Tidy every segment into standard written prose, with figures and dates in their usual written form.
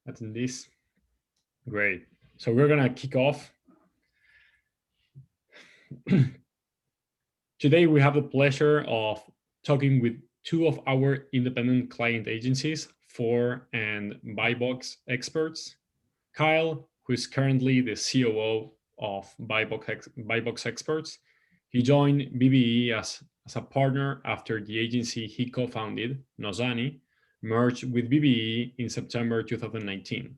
attendees. Great. So we're gonna kick off. Today we have the pleasure of talking with two of our independent client agencies, Fohr and BuyBox experts. Kyle, who is currently the COO of BuyBox Experts. He joined BBE as a partner after the agency he co-founded, Nozani, merged with BBE in September 2019.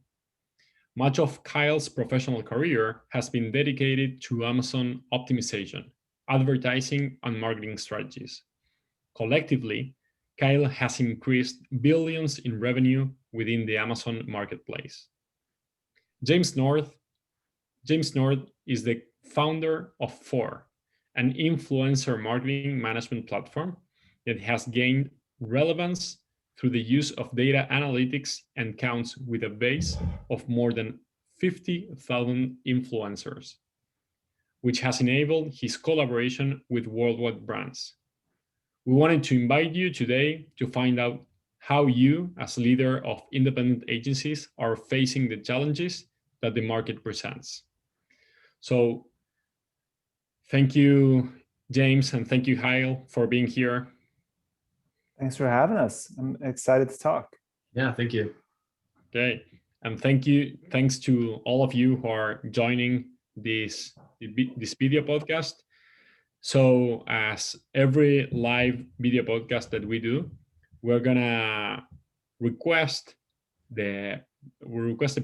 Much of Kyle's professional career has been dedicated to Amazon optimization, advertising, and marketing strategies. Collectively, Kyle has increased billions in revenue within the Amazon marketplace. James North is the founder of Fohr, an influencer marketing management platform that has gained relevance through the use of data analytics and counts with a base of more than 50,000 influencers, which has enabled his collaboration with worldwide brands. We wanted to invite you today to find out how you, as leader of independent agencies, are facing the challenges that the market presents. So thank you, James, and thank you, Kyle, for being here. Thanks for having us. I'm excited to talk. Yeah, thank you. Okay, and thanks to all of you who are joining this video podcast. So as every live video podcast that we do, we're gonna request the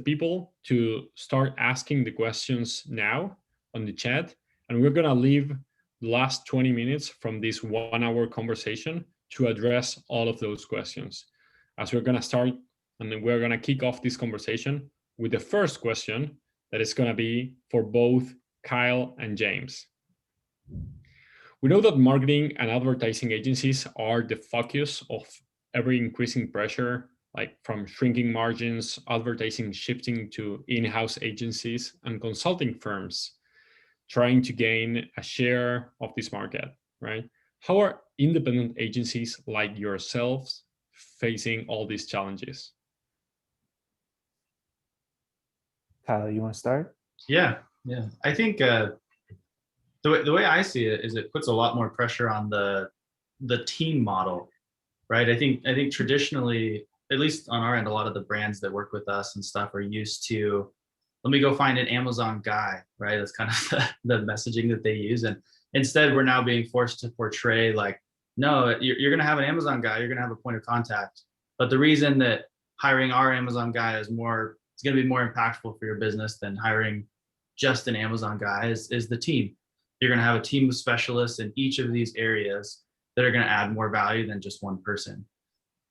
people to start asking the questions now on the chat, and we're gonna leave the last 20 minutes from this 1 hour conversation to address all of those questions. As we're gonna start, and then we're gonna kick off this conversation with the first question that is gonna be for both Kyle and James. We know that marketing and advertising agencies are the focus of ever increasing pressure, like from shrinking margins, advertising shifting to in-house agencies, and consulting firms trying to gain a share of this market, right? How are independent agencies like yourselves facing all these challenges? Kyle, you want to start? Yeah. I think the way I see it is it puts a lot more pressure on the team model, right? I think traditionally, at least on our end, a lot of the brands that work with us and stuff are used to, let me go find an Amazon guy, right? That's kind of the messaging that they use. And instead, we're now being forced to portray like, no, you're going to have an Amazon guy, you're going to have a point of contact. But the reason that hiring our Amazon guy is going to be more impactful for your business than hiring just an Amazon guy is the team. You're going to have a team of specialists in each of these areas that are going to add more value than just one person.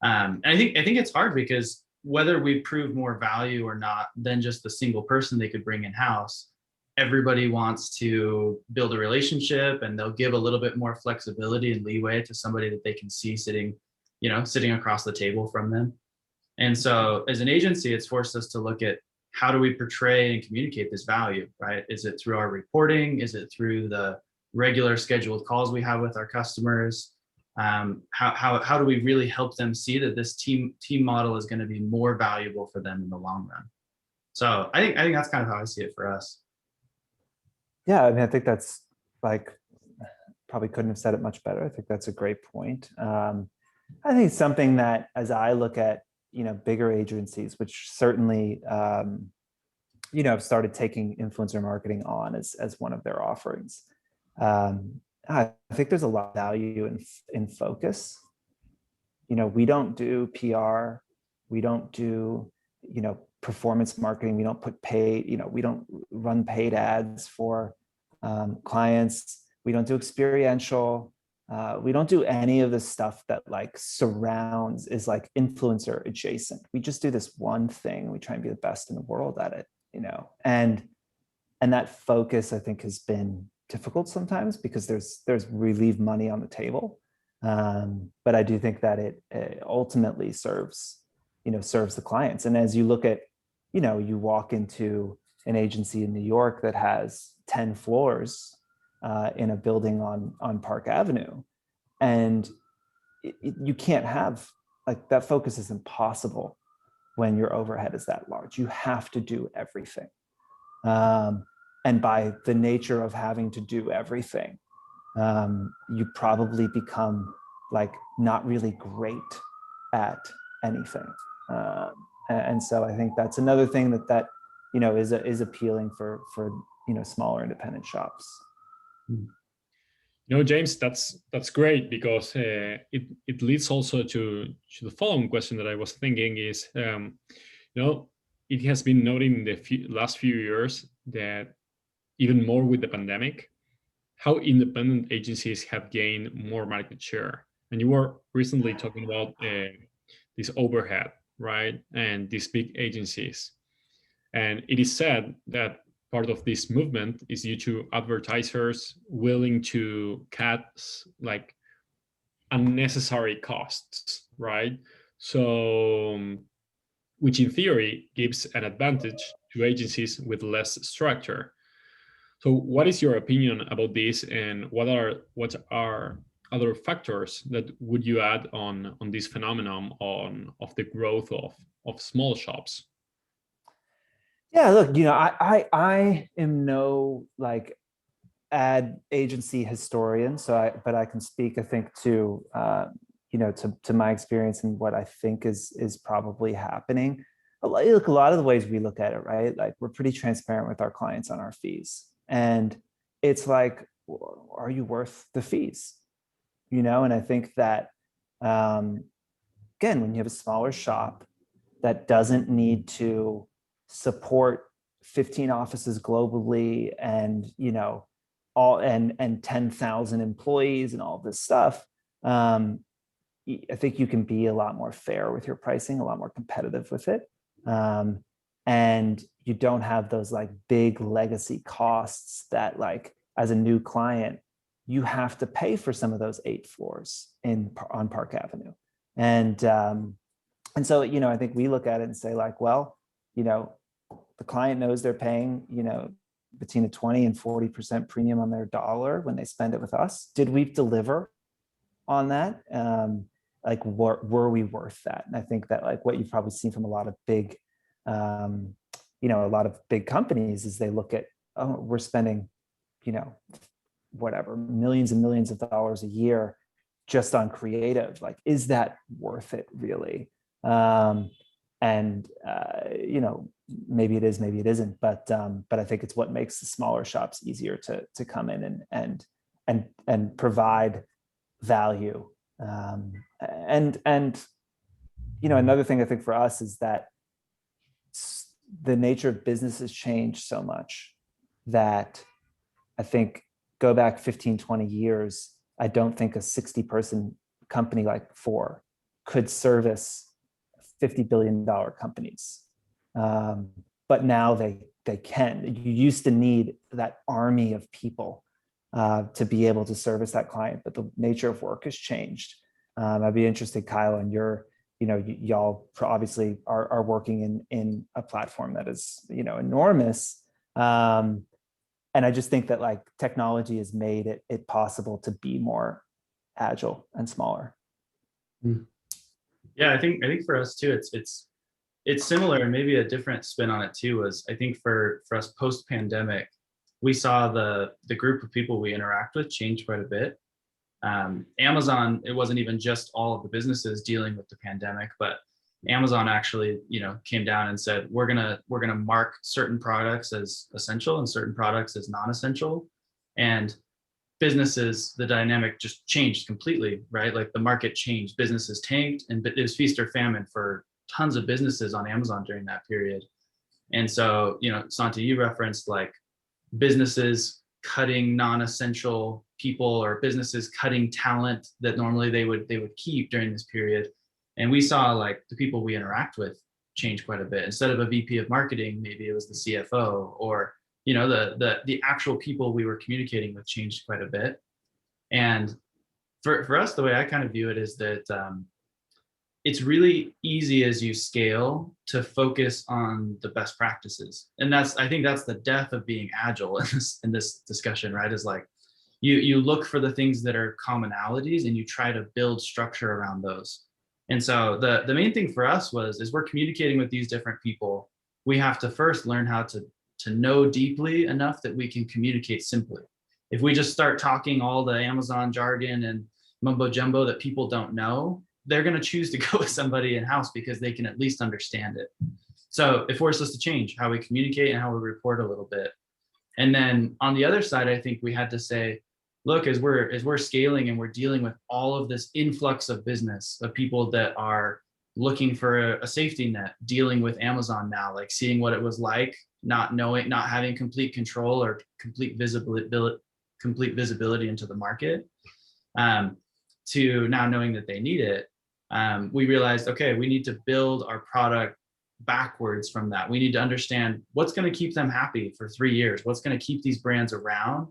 And I think it's hard because whether we prove more value or not than just the single person they could bring in-house, everybody wants to build a relationship, and they'll give a little bit more flexibility and leeway to somebody that they can see sitting across the table from them. And so as an agency, it's forced us to look at how do we portray and communicate this value, right? Is it through our reporting? Is it through the regular scheduled calls we have with our customers? How do we really help them see that this team model is going to be more valuable for them in the long run? So I think that's kind of how I see it for us. Yeah, I mean, I think that's like, probably couldn't have said it much better. I think that's a great point. I think it's something that, as I look at, bigger agencies, which certainly, have started taking influencer marketing on as one of their offerings. I think there's a lot of value in focus. We don't do PR, we don't do, performance marketing. We don't put paid, we don't run paid ads for clients. We don't do experiential. We don't do any of the stuff that like surrounds, is like influencer adjacent. We just do this one thing. We try and be the best in the world at it, and that focus, I think, has been difficult sometimes because we leave money on the table. But I do think that it ultimately serves the clients. And as you look at, you walk into an agency in New York that has 10 floors in a building on Park Avenue, and you can't have, like, that focus is impossible when your overhead is that large. You have to do everything. And by the nature of having to do everything, you probably become like not really great at anything. And so I think that's another thing that is appealing for smaller independent shops. James, that's great, because it leads also to the following question that I was thinking is, it has been noted in the last few years that even more with the pandemic, how independent agencies have gained more market share. And you were recently talking about this overhead, right? And these big agencies. And it is said that part of this movement is due to advertisers willing to cut like unnecessary costs, right? So, which in theory gives an advantage to agencies with less structure. So what is your opinion about this, and what are other factors that would you add on this phenomenon of the growth of small shops? Yeah, look, I am no like ad agency historian, but I can speak, I think, to to my experience and what I think is probably happening. Look, a lot of the ways we look at it, right? Like, we're pretty transparent with our clients on our fees, and it's like, are you worth the fees? And I think that again, when you have a smaller shop that doesn't need to support 15 offices globally and all and 10,000 employees and all this stuff, I think you can be a lot more fair with your pricing, a lot more competitive with it, and you don't have those like big legacy costs that, like, as a new client, you have to pay for some of those 8 floors on Park Avenue. And so, I think we look at it and say, like, well, the client knows they're paying, between a 20 and 40% premium on their dollar when they spend it with us. Did we deliver on that? Like, were we worth that? And I think that, like, what you've probably seen from a lot of big, a lot of big companies is they look at, oh, we're spending, whatever, millions and millions of dollars a year just on creative. Like, is that worth it really? And maybe it is, maybe it isn't, but I think it's what makes the smaller shops easier to come in and provide value. And another thing I think for us is that the nature of business has changed so much that I think, go back 15, 20 years, I don't think a 60-person company like Fohr could service $50 billion companies. But now they can. You used to need that army of people to be able to service that client, but the nature of work has changed. I'd be interested, Kyle, and y'all obviously are working in a platform that is, enormous. And I just think that, like, technology has made it possible to be more agile and smaller. Yeah, I think for us too, it's similar, and maybe a different spin on it too. Was, I think for us post pandemic, we saw the group of people we interact with change quite a bit. Amazon, it wasn't even just all of the businesses dealing with the pandemic, but Amazon actually, came down and said, we're gonna mark certain products as essential and certain products as non-essential. And businesses, the dynamic just changed completely, right? Like, the market changed, businesses tanked, and it was feast or famine for tons of businesses on Amazon during that period. And so, Santi, you referenced, like, businesses cutting non-essential people, or businesses cutting talent that normally they would keep during this period. And we saw, like, the people we interact with change quite a bit. Instead of a VP of marketing, maybe it was the CFO, or the actual people we were communicating with changed quite a bit. And for us, the way I kind of view it is that it's really easy as you scale to focus on the best practices. And I think that's the death of being agile in this discussion, right? Is like, you look for the things that are commonalities and you try to build structure around those. And so the main thing for us is we're communicating with these different people. We have to first learn how to know deeply enough that we can communicate simply. If we just start talking all the Amazon jargon and mumbo jumbo that people don't know, they're going to choose to go with somebody in-house because they can at least understand it. So it forced us to change how we communicate and how we report a little bit. And then on the other side, I think we had to say, look, as we're scaling and we're dealing with all of this influx of business of people that are looking for a safety net, dealing with Amazon now, like seeing what it was like, not knowing, not having complete control or complete visibility into the market, to now knowing that they need it. We realized, okay, we need to build our product backwards from that. We need to understand what's going to keep them happy for 3 years, what's going to keep these brands around,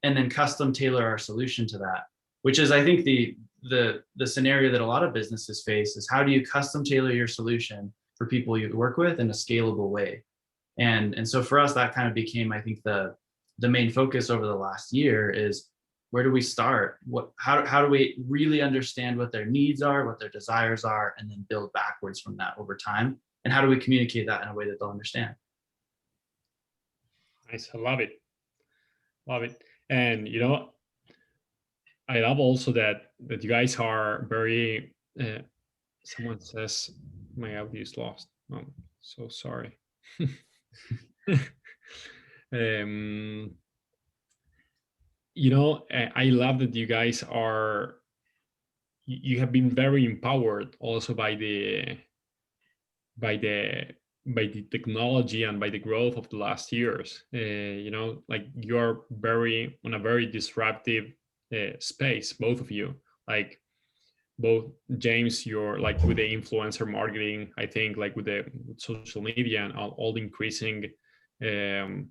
and then custom tailor our solution to that, which is, I think, the scenario that a lot of businesses face is how do you custom tailor your solution for people you work with in a scalable way. And so for us, that kind of became, I think, the main focus over the last year is, where do we start? How do we really understand what their needs are, what their desires are, and then build backwards from that over time? And how do we communicate that in a way that they'll understand? Nice, I love it. Love it. And I love also that you guys are very. Someone says my audio is lost. Oh, so sorry. um, I love that you guys are. You have been very empowered also by the by the by the technology and by the growth of the last years. Like you're very on a very disruptive space, both of you. Like both James, you're like with the influencer marketing, I think, like with social media and all the increasing um,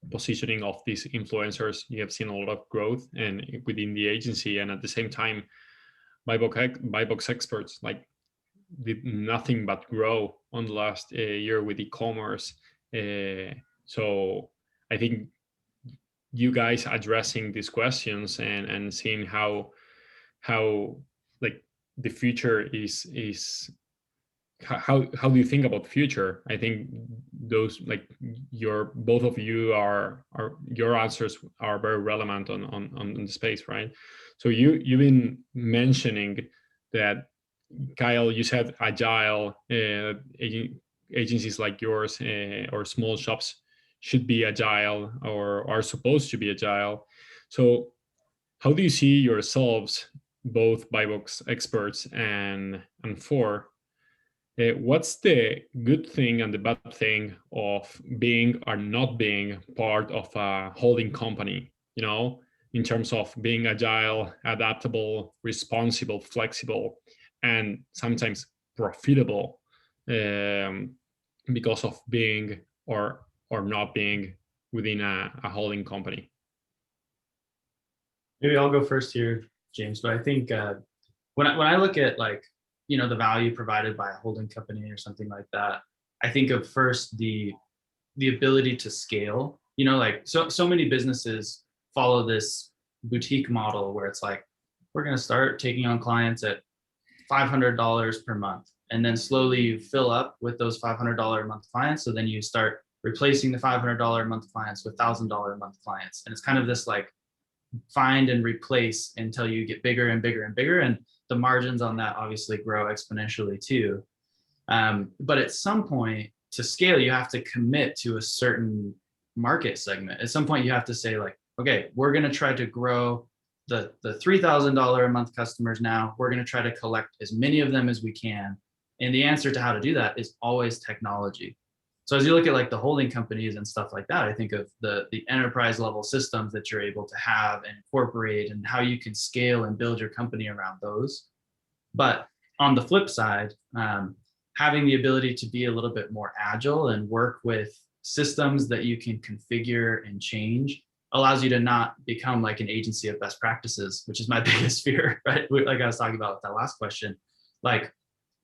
positioning of these influencers, you have seen a lot of growth and within the agency. And at the same time, BuyBox experts like did nothing but grow on the last year with e-commerce. So I think you guys addressing these questions and seeing how like the future is how do you think about the future? I think those, like, your both of you are your answers are very relevant on the space, right? So you've been mentioning that, Kyle, you said agile agencies like yours or small shops should be agile or are supposed to be agile. So how do you see yourselves, both BuyBox experts and Fohr? What's the good thing and the bad thing of being or not being part of a holding company, in terms of being agile, adaptable, responsible, flexible, and sometimes profitable, because of being or not being within a holding company? Maybe I'll go first here, James. But I think when I look at, like, the value provided by a holding company or something like that, I think of first the ability to scale. Like so many businesses follow this boutique model where it's like, we're going to start taking on clients at $500 per month, and then slowly you fill up with those $500 a month clients. So then you start replacing the $500 a month clients with $1,000 a month clients, and it's kind of this like find and replace until you get bigger and bigger and bigger, and the margins on that obviously grow exponentially too. But at some point, to scale, you have to commit to a certain market segment. At some point, you have to say, like, okay, we're going to try to grow the $3,000 a month customers now. We're going to try to collect as many of them as we can. And the answer to how to do that is always technology. So as you look at like the holding companies and stuff like that, I think of the enterprise level systems that you're able to have and incorporate, and how you can scale and build your company around those. But on the flip side, having the ability to be a little bit more agile and work with systems that you can configure and change allows you to not become like an agency of best practices, which is my biggest fear, right? Like I was talking about with that last question. Like,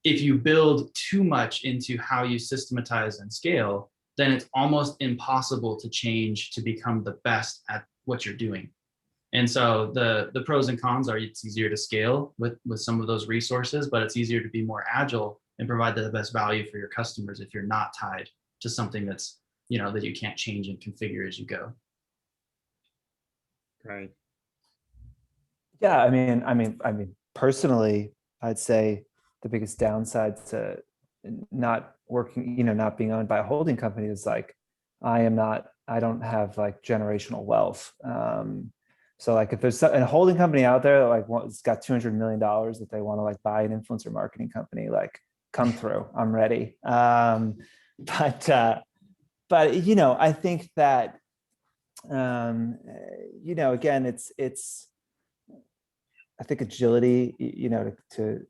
if you build too much into how you systematize and scale, then it's almost impossible to change to become the best at what you're doing. And so the pros and cons are it's easier to scale with some of those resources, but it's easier to be more agile and provide the best value for your customers if you're not tied to something that's, that you can't change and configure as you go. Right. Yeah, personally, I'd say the biggest downside to not working, not being owned by a holding company is like, I don't have like generational wealth. So like if there's a holding company out there that like it's got $200 million that they want to like buy an influencer marketing company, like come through, I'm ready. But I think that, again, it's, I think agility, to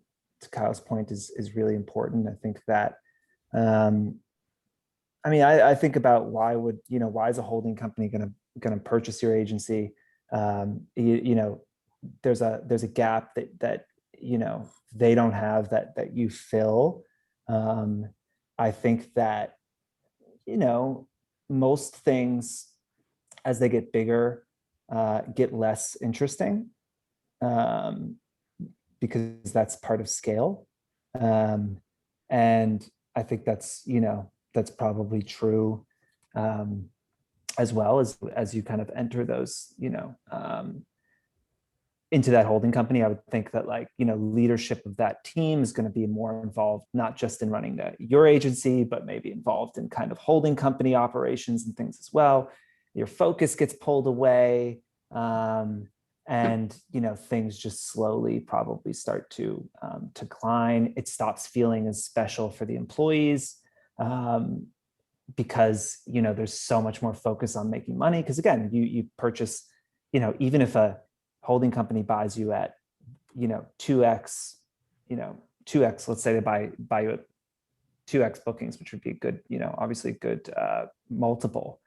Kyle's point is really important. I think that, I think about why is a holding company going to purchase your agency? There's a gap that they don't have that you fill. I think that, most things as they get bigger get less interesting, because that's part of scale. And I think that's probably true, as well as you kind of enter those, into that holding company. I would think that leadership of that team is going to be more involved, not just in running your agency, but maybe involved in kind of holding company operations and things as well. Your focus gets pulled away. And things just slowly probably start to decline. It stops feeling as special for the employees, because there's so much more focus on making money. Because again, you purchase, even if a holding company buys you at 2x, 2x, let's say they buy you at 2x bookings, which would be a good, obviously good multiple.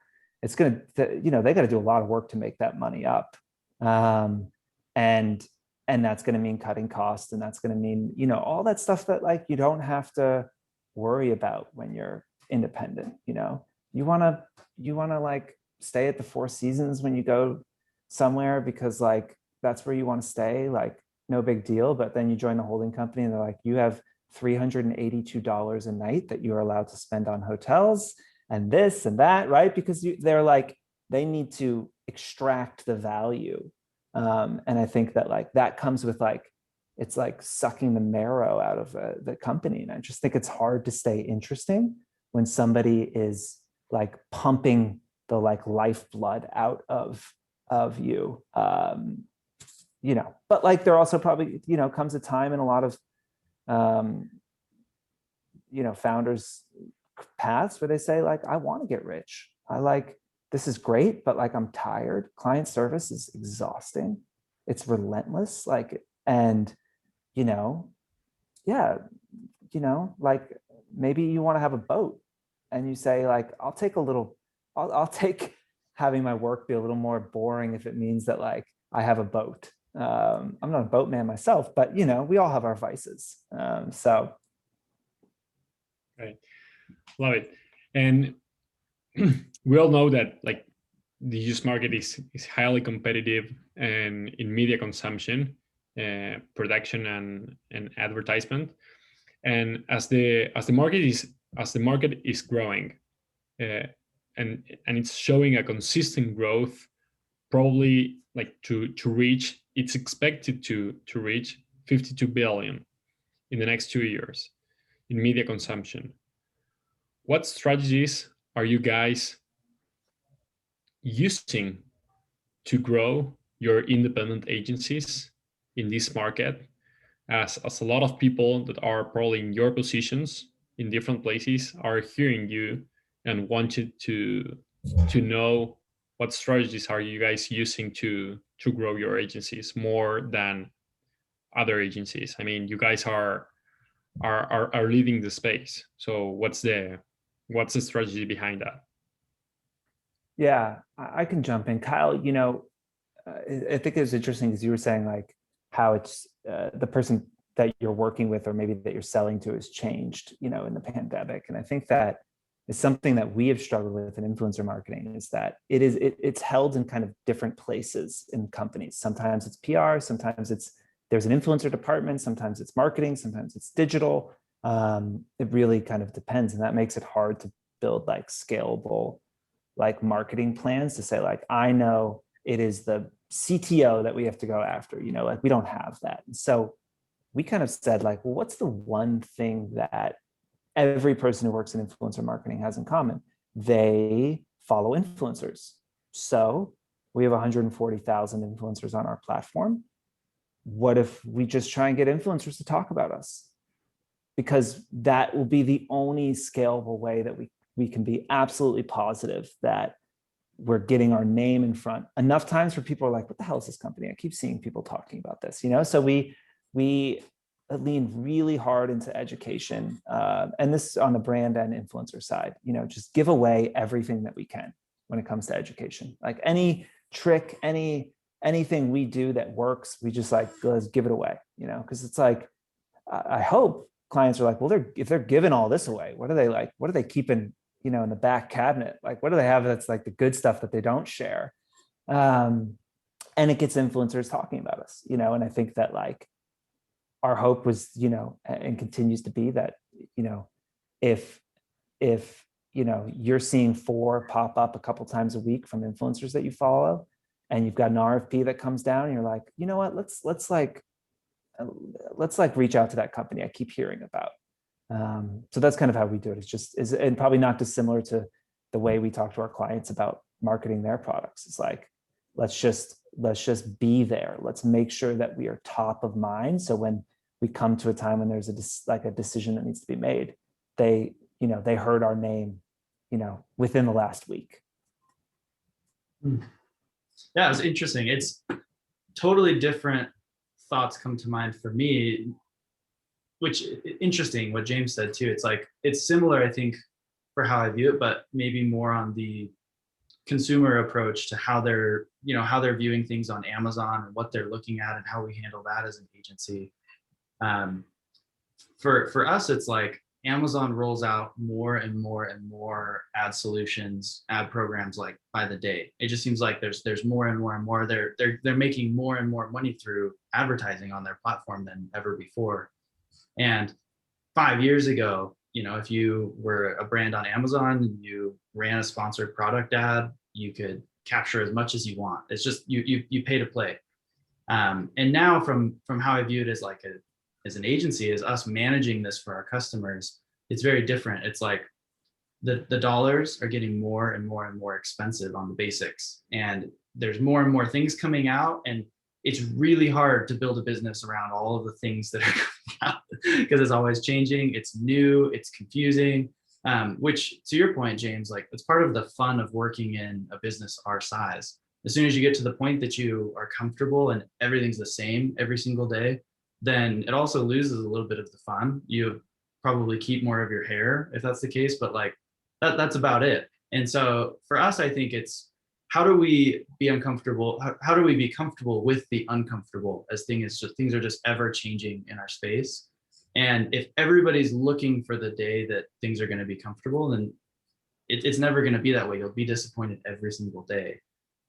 It's gonna, they got to do a lot of work to make that money up. And that's going to mean cutting costs, and that's going to mean, all that stuff that you don't have to worry about when you're independent. You want to stay at the Four Seasons when you go somewhere because that's where you want to stay, no big deal. But then you join the holding company and they're like, you have $382 a night that you are allowed to spend on hotels and this and that, right? Because they need to extract the value. And I think that that comes with it's sucking the marrow out of the company. And I just think it's hard to stay interesting when somebody is pumping the lifeblood out of you. But there also probably, comes a time in a lot of, founders' paths where they say I want to get rich. This is great, but I'm tired. Client service is exhausting. It's relentless. Maybe you want to have a boat and you say I'll take having my work be a little more boring if it means that I have a boat. I'm not a boatman myself, but we all have our vices. So. Right. Love it. And we all know that the used market is highly competitive and in media consumption, production and advertisement. And as the market is growing, and it's showing a consistent growth, probably it's expected to reach 52 billion in the next 2 years in media consumption. What strategies are you guys using to grow your independent agencies in this market, as a lot of people that are probably in your positions in different places are hearing you and wanted to know what strategies are you guys using to grow your agencies more than other agencies? I mean, you guys are leading the space. So what's the strategy behind that? Yeah, I can jump in. Kyle, I think it was interesting because you were saying how it's the person that you're working with or maybe that you're selling to has changed, in the pandemic. And I think that is something that we have struggled with in influencer marketing, is that it's held in kind of different places in companies. Sometimes it's PR, sometimes there's an influencer department, sometimes it's marketing, sometimes it's digital. It really kind of depends, and that makes it hard to build like scalable like marketing plans to say like, I know it is the CTO that we have to go after, like we don't have that. And so we kind of said like, well, what's the one thing that every person who works in influencer marketing has in common? They follow influencers. So we have 140,000 influencers on our platform. What if we just try and get influencers to talk about us? Because that will be the only scalable way that we can be absolutely positive that we're getting our name in front enough times for people are like, what the hell is this company? I keep seeing people talking about this, So we lean really hard into education, and this on the brand and influencer side, just give away everything that we can when it comes to education. Like any trick, anything we do that works, we just like, let's give it away, because it's like, I hope clients are like, well, if they're giving all this away, what are they keeping, in the back cabinet? Like, what do they have that's like the good stuff that they don't share? And it gets influencers talking about us, and I think that like our hope was, and continues to be that, if you're seeing Fohr pop up a couple times a week from influencers that you follow, and you've got an RFP that comes down, and you're like, you know what, let's reach out to that company I keep hearing about. So that's kind of how we do it. And probably not dissimilar to the way we talk to our clients about marketing their products. It's like, let's just be there. Let's make sure that we are top of mind. So when we come to a time when there's a decision that needs to be made, they heard our name, within the last week. Yeah, it's interesting. It's totally different thoughts come to mind for me, which interesting what James said too. It's like, it's similar, I think, for how I view it, but maybe more on the consumer approach to how they're viewing things on Amazon and what they're looking at and how we handle that as an agency. For us, it's like Amazon rolls out more and more and more ad solutions, ad programs like by the day. It just seems like there's more and more and more. They're making more and more money through advertising on their platform than ever before. And 5 years ago, if you were a brand on Amazon and you ran a sponsored product ad, you could capture as much as you want. It's just you pay to play. And now from how I view it as an agency, as us managing this for our customers, it's very different. It's like the dollars are getting more and more and more expensive on the basics, and there's more and more things coming out, and it's really hard to build a business around all of the things that are coming out because it's always changing. It's new, it's confusing, which to your point, James, like it's part of the fun of working in a business our size. As soon as you get to the point that you are comfortable and everything's the same every single day, then it also loses a little bit of the fun. You probably keep more of your hair if that's the case, but like that's about it. And so for us, I think it's, how do we be uncomfortable? How do we be comfortable with the uncomfortable, as things are just ever changing in our space? And if everybody's looking for the day that things are going to be comfortable, then it's never going to be that way. You'll be disappointed every single day.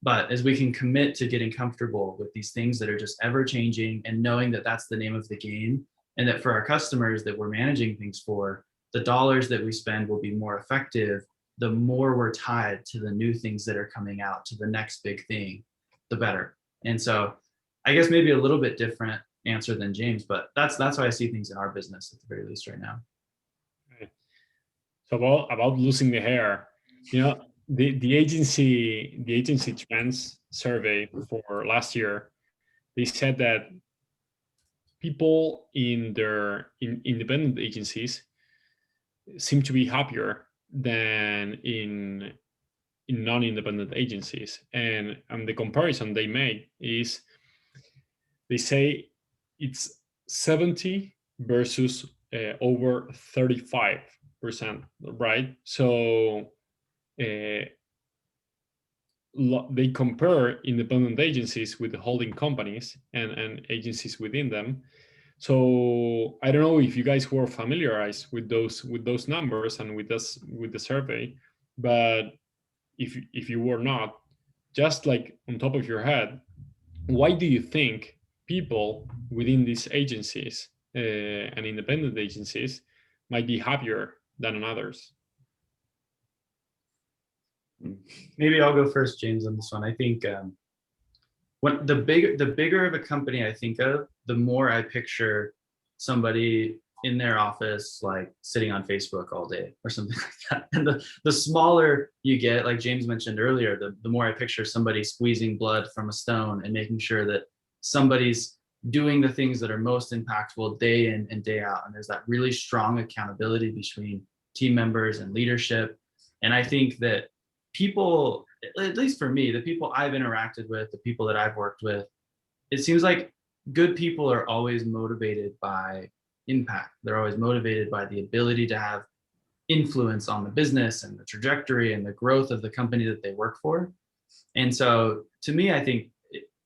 But as we can commit to getting comfortable with these things that are just ever changing, and knowing that that's the name of the game, and that for our customers that we're managing things for, the dollars that we spend will be more effective, the more we're tied to the new things that are coming out, to the next big thing, the better. And so I guess maybe a little bit different answer than James, but that's how I see things in our business at the very least right now. So about losing the hair, the agency trends survey for last year, they said that people in independent agencies seem to be happier than in non-independent agencies. And the comparison they made is, they say it's 70 versus over 35%, right? So they compare independent agencies with the holding companies and agencies within them. So I don't know if you guys were familiarized with those numbers and with the survey, but if you were not, just like on top of your head, why do you think people within these agencies and independent agencies might be happier than others? Maybe I'll go first, James, on this one. I think when the bigger of a company I think of, the more I picture somebody in their office like sitting on Facebook all day or something like that. And the smaller you get, like James mentioned earlier, the more I picture somebody squeezing blood from a stone and making sure that somebody's doing the things that are most impactful day in and day out. And there's that really strong accountability between team members and leadership. And I think that people, at least for me, the people I've interacted with, the people that I've worked with, it seems like good people are always motivated by impact. They're always motivated by the ability to have influence on the business and the trajectory and the growth of the company that they work for. And so to me, I think,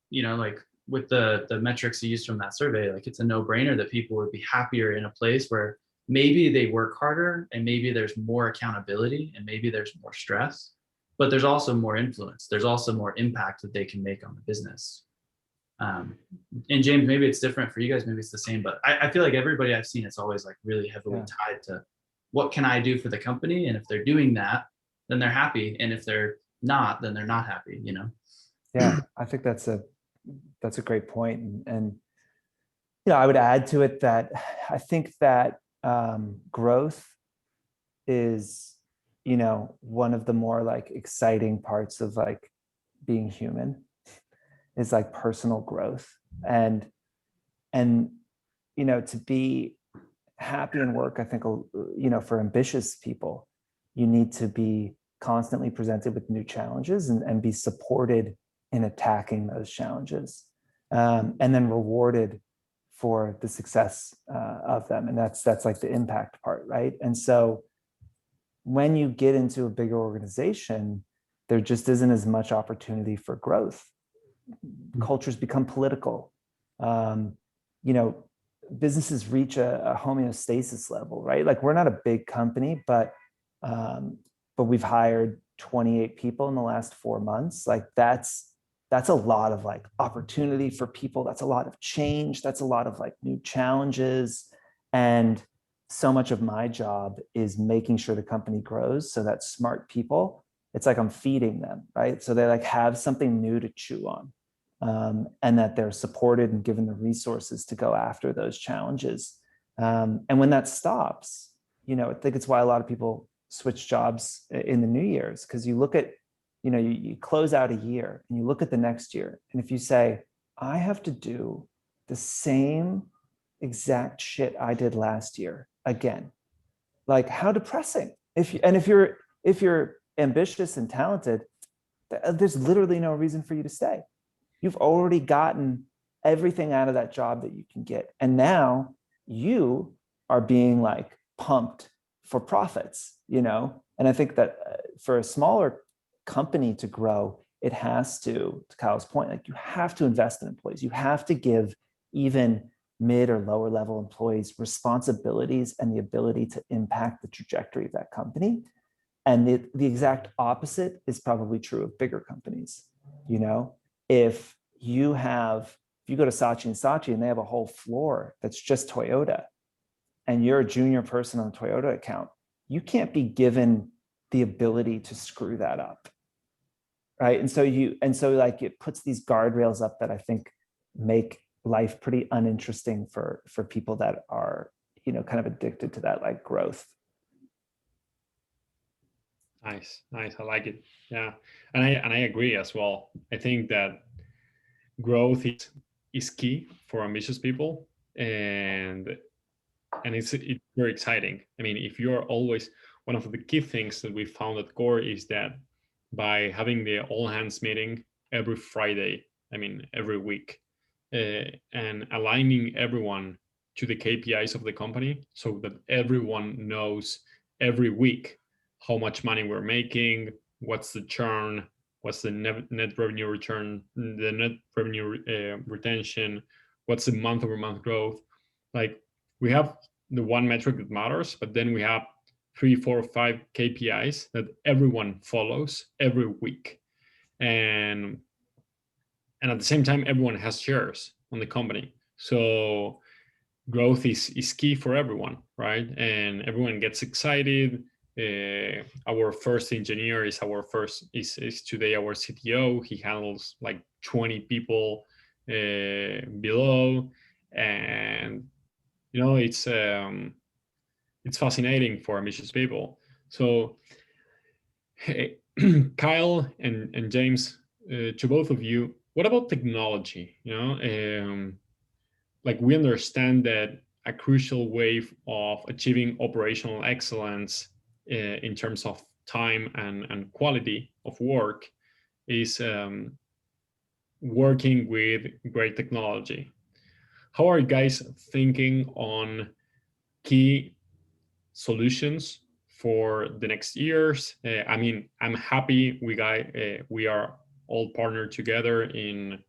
like with the metrics you used from that survey, like it's a no-brainer that people would be happier in a place where maybe they work harder and maybe there's more accountability and maybe there's more stress, but there's also more influence. There's also more impact that they can make on the business. And James, maybe it's different for you guys, maybe it's the same, but I feel like everybody I've seen, it's always like really heavily tied to what can I do for the company? And if they're doing that, then they're happy. And if they're not, then they're not happy, Yeah, I think that's a great point. And I would add to it that I think that growth is, one of the more like exciting parts of like being human, is like personal growth. And to be happy in work, I think, for ambitious people, you need to be constantly presented with new challenges and be supported in attacking those challenges, and then rewarded for the success of them. And that's like the impact part, right? And so when you get into a bigger organization, there just isn't as much opportunity for growth. Cultures become political. Businesses reach a homeostasis level, right? Like we're not a big company, but we've hired 28 people in the last 4 months. Like that's a lot of like opportunity for people. That's a lot of change. That's a lot of like new challenges. And so much of my job is making sure the company grows so that smart people, it's like I'm feeding them, right? So they like have something new to chew on. And that they're supported and given the resources to go after those challenges. And when that stops, I think it's why a lot of people switch jobs in the New Year's, because you look at, you close out a year and you look at the next year. And if you say, I have to do the same exact shit I did last year again, like how depressing. If you're ambitious and talented, there's literally no reason for you to stay. You've already gotten everything out of that job that you can get. And now you are being like pumped for profits, And I think that for a smaller company to grow, it has to Kyle's point, like you have to invest in employees. You have to give even mid or lower level employees responsibilities and the ability to impact the trajectory of that company. And the exact opposite is probably true of bigger companies, If you go to Saatchi & Saatchi and they have a whole floor that's just Toyota, and you're a junior person on the Toyota account, you can't be given the ability to screw that up, right? And so like it puts these guardrails up that I think make life pretty uninteresting for people that are, kind of addicted to that like growth. Nice. I like it. Yeah, and I agree as well. I think that growth is key for ambitious people, and it's very exciting. I mean, if you're always, one of the key things that we found at Core is that by having the all hands meeting every Friday, I mean every week, and aligning everyone to the KPIs of the company, so that everyone knows every week how much money we're making, what's the churn, what's the net revenue return, the net revenue retention, what's the month over month growth. like we have the one metric that matters, but then we have 3, 4, 5 KPIs that everyone follows every week. And at the same time, everyone has shares on the company. So growth is key for everyone, right? And everyone gets excited. Our first engineer is today our CTO. He handles like 20 people below, and it's fascinating for ambitious people. So hey, Kyle and James, to both of you, what about technology? Like we understand that a crucial way of achieving operational excellence in terms of time and quality of work is working with great technology. How are you guys thinking on key solutions for the next years? I mean, I'm happy we are all partnered together in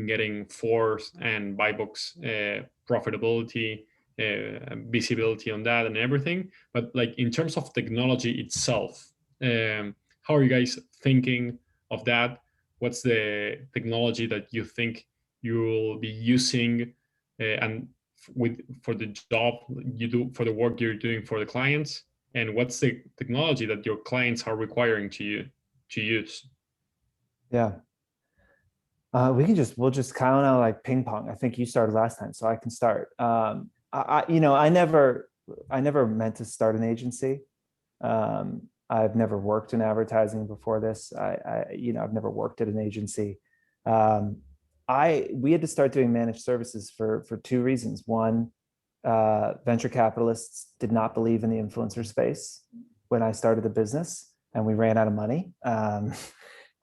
getting Fohr and BuyBox profitability, visibility on that and everything. But like in terms of technology itself, how are you guys thinking of that? What's the technology that you think you will be using and for the job you do, for the work you're doing for the clients, and what's the technology that your clients are requiring to use? Yeah. We'll just kind of like ping pong. I think you started last time, so I can start. I never meant to start an agency. I've never worked in advertising before this. I've never worked at an agency. We had to start doing managed services for two reasons. One, venture capitalists did not believe in the influencer space when I started the business, and we ran out of money.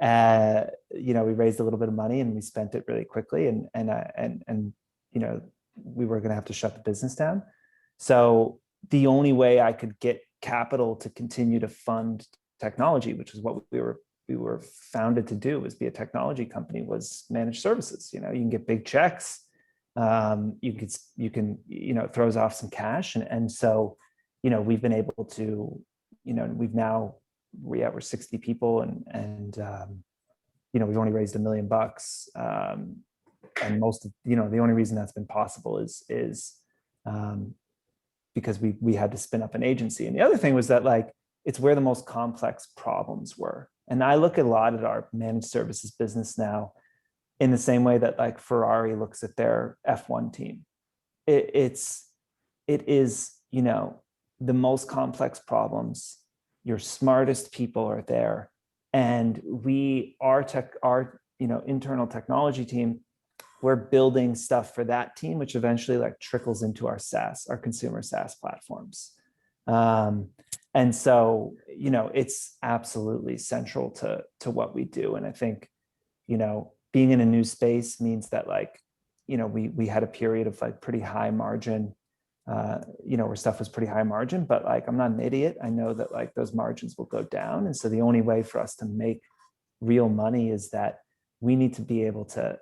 We raised a little bit of money and we spent it really quickly, and we were going to have to shut the business down. So the only way I could get capital to continue to fund technology, which is what we were founded to do, was be a technology company, was managed services. You can get big checks. You can it throws off some cash, and so we've been able to we're 60 people, and we've only raised $1 million, and most of the only reason that's been possible is because we had to spin up an agency. And the other thing was that it's where the most complex problems were. And I look a lot at our managed services business now in the same way that Ferrari looks at their F1 team. It is the most complex problems. Your smartest people are there, and our internal technology team, we're building stuff for that team, which eventually trickles into our consumer SaaS platforms. And so it's absolutely central to what we do. And I think being in a new space means that we had a period of pretty high margin, where stuff was pretty high margin, but I'm not an idiot. I know that those margins will go down. And so the only way for us to make real money is that we need to be able to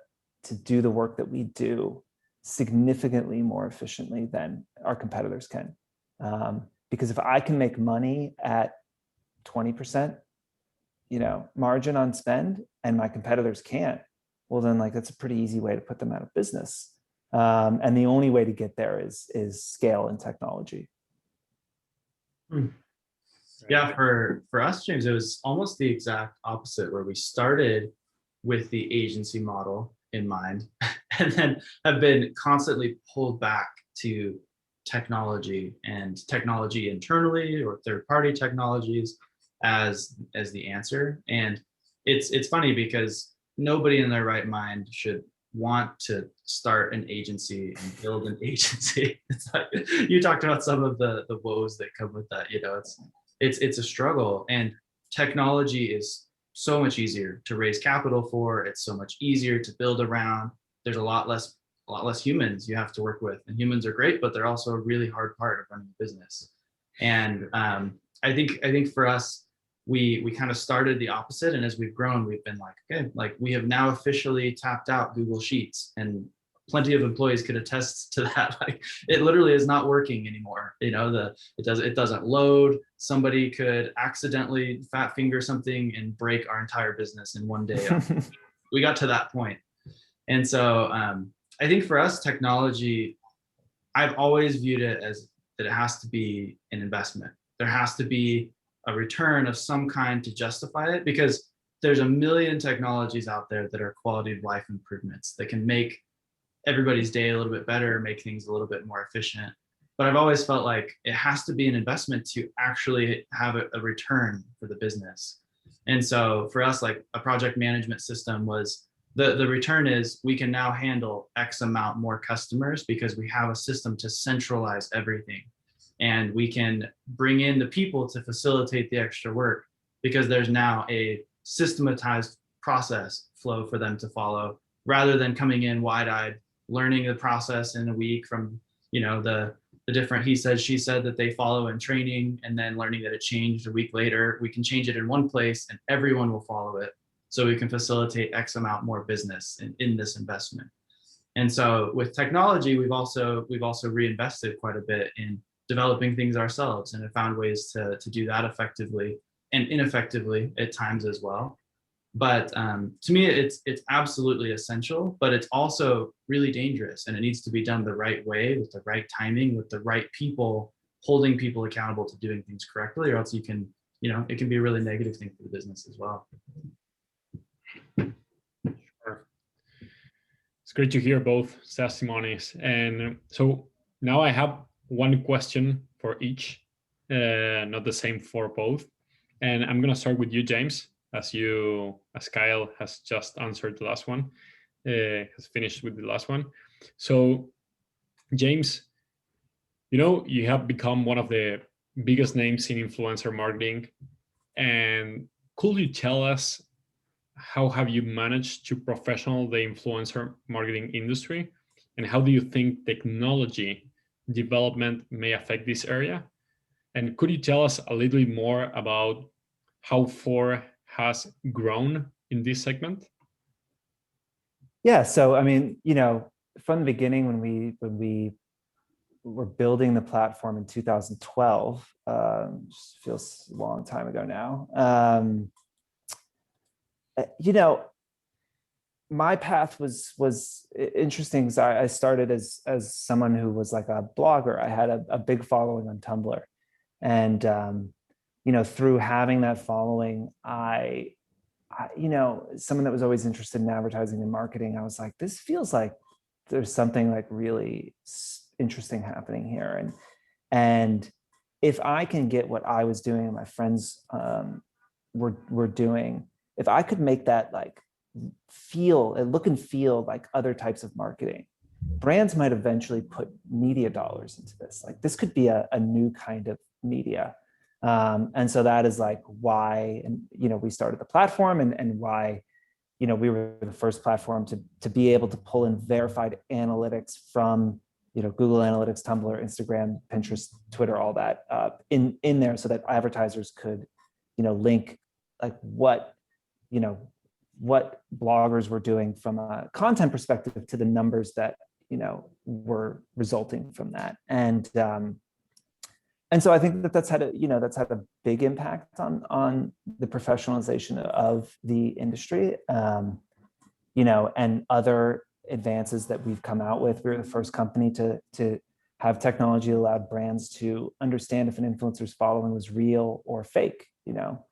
do the work that we do significantly more efficiently than our competitors can. Because if I can make money at 20%, margin on spend, and my competitors can't, well, then that's a pretty easy way to put them out of business. And the only way to get there is scale and technology. Yeah, for us, James, it was almost the exact opposite, where we started with the agency model in mind, and then have been constantly pulled back to technology internally or third-party technologies as the answer. And it's funny because nobody in their right mind should want to start an agency and build an agency. It's you talked about some of the woes that come with that. It's a struggle, and technology is so much easier to raise capital for. It's so much easier to build around. There's a lot less humans you have to work with, and humans are great, but they're also a really hard part of running a business. And I think for us, we kind of started the opposite, and as we've grown, we've been okay, we have now officially tapped out Google Sheets, and plenty of employees could attest to that. Like it literally is not working anymore. You know, it doesn't load. Somebody could accidentally fat finger something and break our entire business in one day. We got to that point. And so I think for us, technology, I've always viewed it as that it has to be an investment. There has to be a return of some kind to justify it, because there's a million technologies out there that are quality of life improvements that can make everybody's day a little bit better, make things a little bit more efficient. But I've always felt like it has to be an investment to actually have a return for the business. And so for us, like a project management system was the return is we can now handle X amount more customers because we have a system to centralize everything. And we can bring in the people to facilitate the extra work because there's now a systematized process flow for them to follow, rather than coming in wide-eyed, learning the process in a week from, you know, the different he said, she said that they follow in training, and then learning that it changed a week later. We can change it in one place and everyone will follow it. So we can facilitate X amount more business in this investment. And so with technology, we've also reinvested quite a bit in developing things ourselves, and have found ways to do that effectively and ineffectively at times as well. But to me, it's absolutely essential, but it's also really dangerous, and it needs to be done the right way, with the right timing, with the right people, holding people accountable to doing things correctly, or else you can, you know, it can be a really negative thing for the business as well. Sure. It's great to hear both testimonies. And so now I have one question for each, not the same for both. And I'm going to start with you, James, as Kyle has just answered the last one, has finished with the last one. So James, you know, you have become one of the biggest names in influencer marketing. And could you tell us, how have you managed to professional the influencer marketing industry? And how do you think technology development may affect this area? And could you tell us a little bit more about how Fohr has grown in this segment? Yeah, so I mean, you know, from the beginning, when we were building the platform in 2012, feels a long time ago now. You know, my path was interesting because I started as someone who was like a blogger. I had a big following on Tumblr, and you know, through having that following, I you know, someone that was always interested in advertising and marketing, I was like, this feels like there's something like really interesting happening here, and if I can get what I was doing and my friends were doing, if I could make that like look and feel like other types of marketing, brands might eventually put media dollars into this. Like this could be a new kind of media. And so that is like why, and you know, we started the platform, and why, you know, we were the first platform to be able to pull in verified analytics from, you know, Google Analytics, Tumblr, Instagram, Pinterest, Twitter, all that in there, so that advertisers could, you know, link like what, you know, what bloggers were doing from a content perspective to the numbers that, you know, were resulting from that. And so I think that's had a big impact on the professionalization of the industry, you know, and other advances that we've come out with. We were the first company to have technology allowed brands to understand if an influencer's following was real or fake, you know,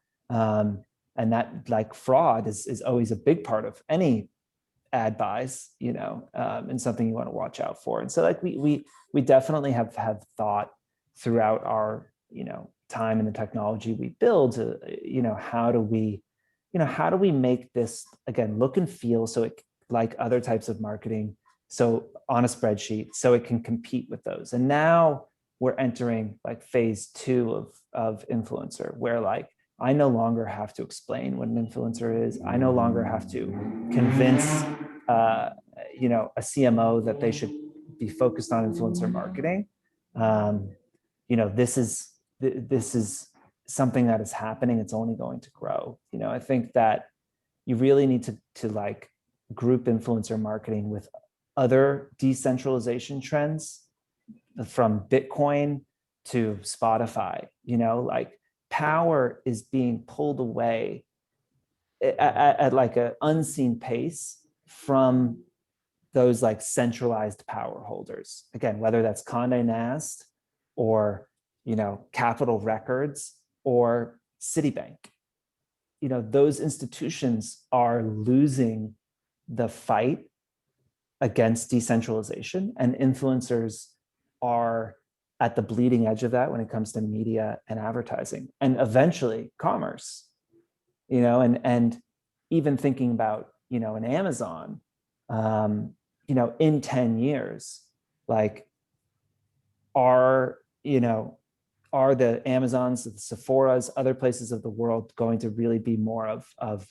and that like fraud is always a big part of any ad buys, you know, and something you want to watch out for. And so like we definitely have thought throughout our, you know, time in the technology we build, you know, how do we make this again look and feel so it like other types of marketing, so on a spreadsheet, so it can compete with those. And now we're entering like phase 2 of influencer, where like I no longer have to explain what an influencer is. I no longer have to convince you know, a CMO that they should be focused on influencer marketing. You know, this is something that is happening. It's only going to grow. You know, I think that you really need to like group influencer marketing with other decentralization trends, from Bitcoin to Spotify, like power is being pulled away at like an unseen pace from those like centralized power holders. Again, whether that's Condé Nast or, Capitol Records or Citibank, those institutions are losing the fight against decentralization, and influencers are at the bleeding edge of that when it comes to media and advertising, and eventually commerce. And even thinking about, an Amazon, in 10 years, like are the Amazons, the Sephoras, other places of the world going to really be more of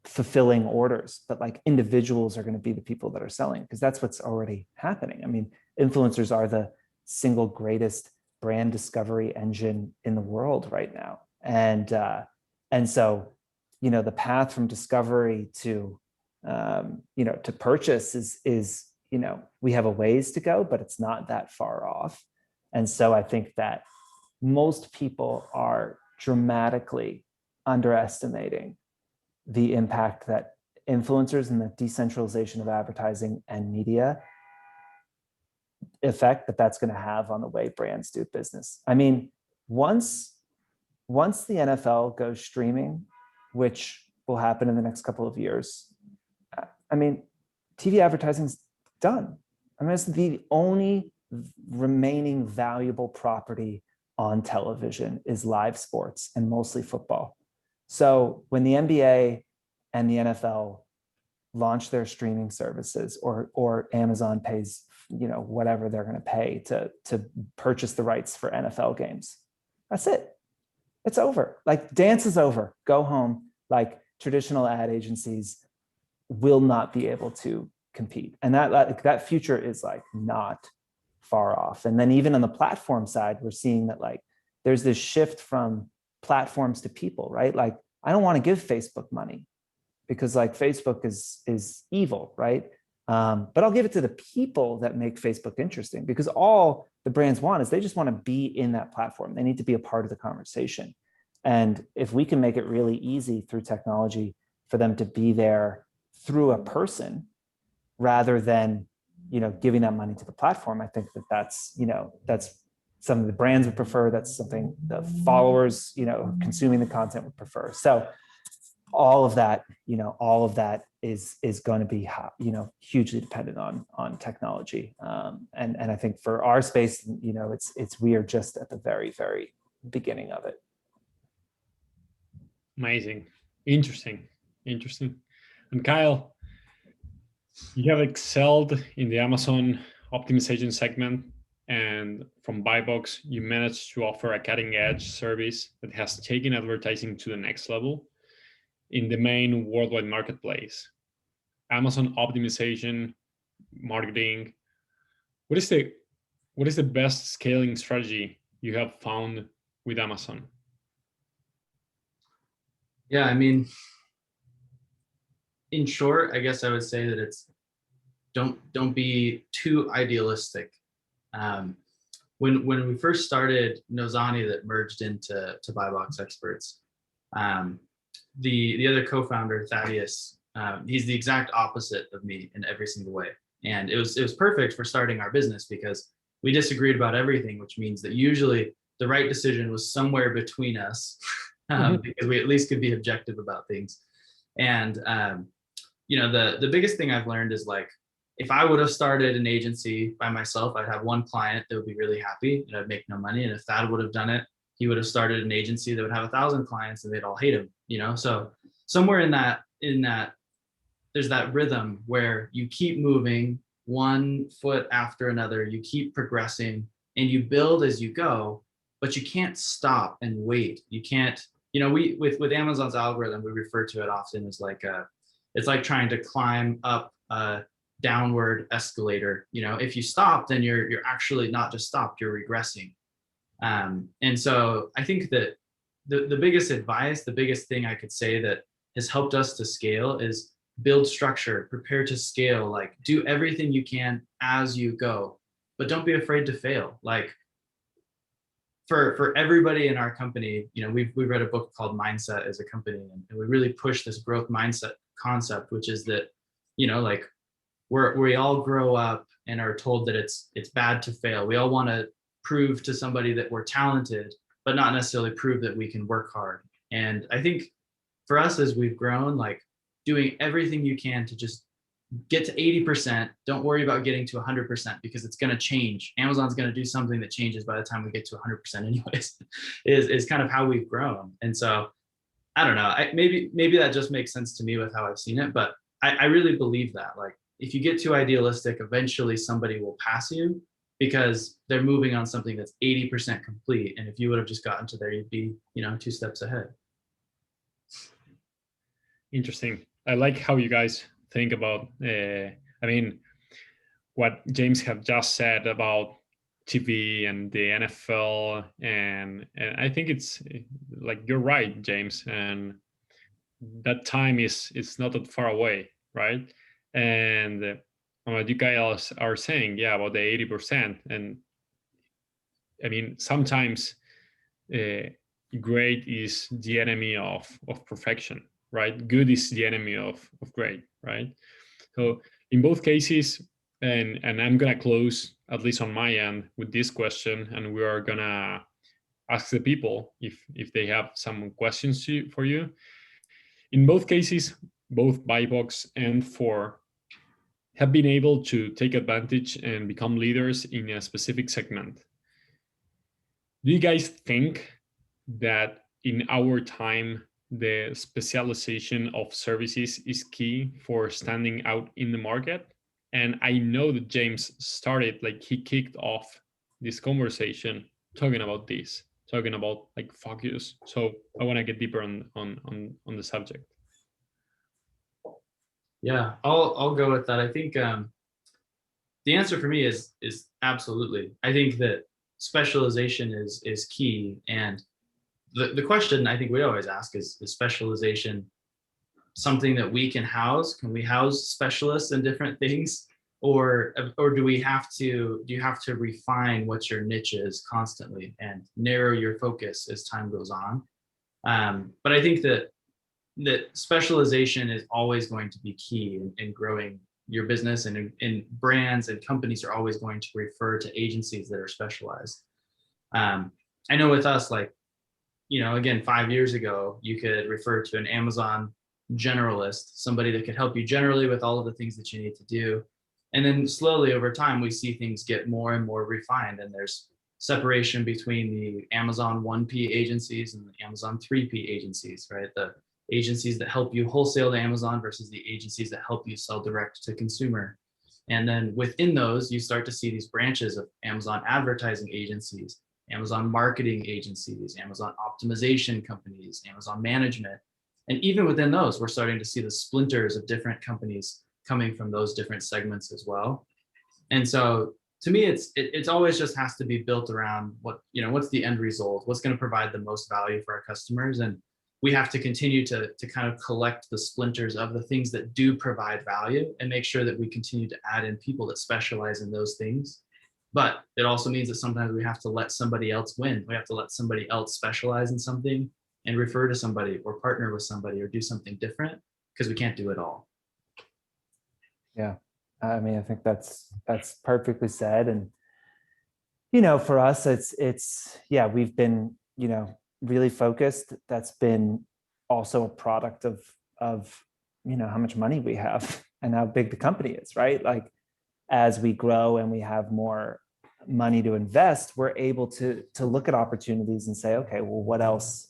fulfilling orders, but like individuals are going to be the people that are selling, because that's what's already happening. I mean, influencers are the single greatest brand discovery engine in the world right now. And so, the path from discovery to, to purchase is, we have a ways to go, but it's not that far off. And so I think that most people are dramatically underestimating the impact that influencers and the decentralization of advertising and media effect that's going to have on the way brands do business. I mean, once the NFL goes streaming, which will happen in the next couple of years, I mean, TV advertising's done. I mean, it's the only remaining valuable property on television is live sports, and mostly football. So when the NBA and the NFL launch their streaming services, or Amazon pays, whatever they're going to pay to purchase the rights for NFL games, that's it. It's over. Like, dance is over. Go home. Like, traditional ad agencies will not be able to compete, and that future is like not far off. And then even on the platform side, we're seeing that like there's this shift from platforms to people, right? Like, I don't want to give Facebook money because like Facebook is evil, right? But I'll give it to the people that make Facebook interesting, because all the brands want is they just want to be in that platform. They need to be a part of the conversation. And if we can make it really easy through technology for them to be there through a person rather than, giving that money to the platform, I think that's something the brands would prefer. That's something the followers, consuming the content would prefer. So all of that is going to be, hugely dependent on technology. And I think for our space, we are just at the very, very beginning of it. Amazing. Interesting. And Kyle, you have excelled in the Amazon optimization segment, and from BuyBox, you managed to offer a cutting-edge service that has taken advertising to the next level in the main worldwide marketplace. Amazon optimization, marketing. What is the best scaling strategy you have found with Amazon? Yeah, I mean, in short, I guess I would say that it's don't be too idealistic. When we first started Nozani, that merged into BuyBox Experts, the other co-founder, Thaddeus, he's the exact opposite of me in every single way, and it was perfect for starting our business because we disagreed about everything, which means that usually the right decision was somewhere between us. Because we at least could be objective about things. And the biggest thing I've learned is, like, if I would have started an agency by myself, I'd have one client that would be really happy and I'd make no money. And if Thad would have done it, he would have started an agency that would have 1,000 clients and they'd all hate him. So somewhere in that there's that rhythm where you keep moving one foot after another, you keep progressing, and you build as you go, but you can't stop and wait. You can't. We with Amazon's algorithm, we refer to it often as like it's like trying to climb up a downward escalator. If you stop, then you're actually not just stopped, you're regressing. And so I think that the biggest advice, the biggest thing I could say that has helped us to scale is build structure, prepare to scale, like do everything you can as you go, but don't be afraid to fail. Like for everybody in our company, you know, we read a book called Mindset as a Company, and we really push this growth mindset concept, which is that, you know, like we all grow up and are told that it's bad to fail. We all want to prove to somebody that we're talented, but not necessarily prove that we can work hard. And I think for us, as we've grown, like doing everything you can to just get to 80%. Don't worry about getting to 100% because it's going to change. Amazon's going to do something that changes by the time we get to 100% anyways, is kind of how we've grown. And so I don't know, maybe that just makes sense to me with how I've seen it, but I really believe that, like, if you get too idealistic, eventually somebody will pass you because they're moving on something that's 80% complete. And if you would have just gotten to there, you'd be, you know, 2 steps ahead. Interesting. I like how you guys think about, I mean, what James have just said about TV and the NFL, and I think it's like you're right, James, and that time is not that far away, right? And what you guys are saying, yeah, about the 80%, and I mean sometimes great is the enemy of perfection, right? Good is the enemy of great, right? So in both cases, and I'm gonna close at least on my end with this question, and we are gonna ask the people if they have some questions for you. In both cases, both BuyBox and Fohr have been able to take advantage and become leaders in a specific segment. Do you guys think that in our time, the specialization of services is key for standing out in the market? And I know that James started, like he kicked off this conversation talking about this, talking about like focus. So I want to get deeper on the subject. Yeah, I'll go with that. I think the answer for me is absolutely. I think that specialization is key, and the question I think we always ask is specialization something that we can house? Can we house specialists in different things, or do you have to refine what your niche is constantly and narrow your focus as time goes on? But I think that specialization is always going to be key in growing your business, and in brands and companies are always going to refer to agencies that are specialized. I know with us, like, you know, again, 5 years ago, you could refer to an Amazon generalist, somebody that could help you generally with all of the things that you need to do. And then slowly over time, we see things get more and more refined, and there's separation between the Amazon 1P agencies and the Amazon 3P agencies, right? The agencies that help you wholesale to Amazon versus the agencies that help you sell direct to consumer. And then within those, you start to see these branches of Amazon advertising agencies, Amazon marketing agencies, Amazon optimization companies, Amazon management. And even within those, we're starting to see the splinters of different companies coming from those different segments as well. And so to me, it's always just has to be built around what's the end result, what's going to provide the most value for our customers. And we have to continue to kind of collect the splinters of the things that do provide value and make sure that we continue to add in people that specialize in those things. But it also means that sometimes we have to let somebody else win. We have to let somebody else specialize in something and refer to somebody or partner with somebody or do something different, because we can't do it all. Yeah. I mean, I think that's perfectly said. And, you know, for us, it's we've been, you know, really focused. That's been also a product of, you know, how much money we have and how big the company is, right? Like, as we grow and we have more money to invest, we're able to look at opportunities and say, okay, well, what else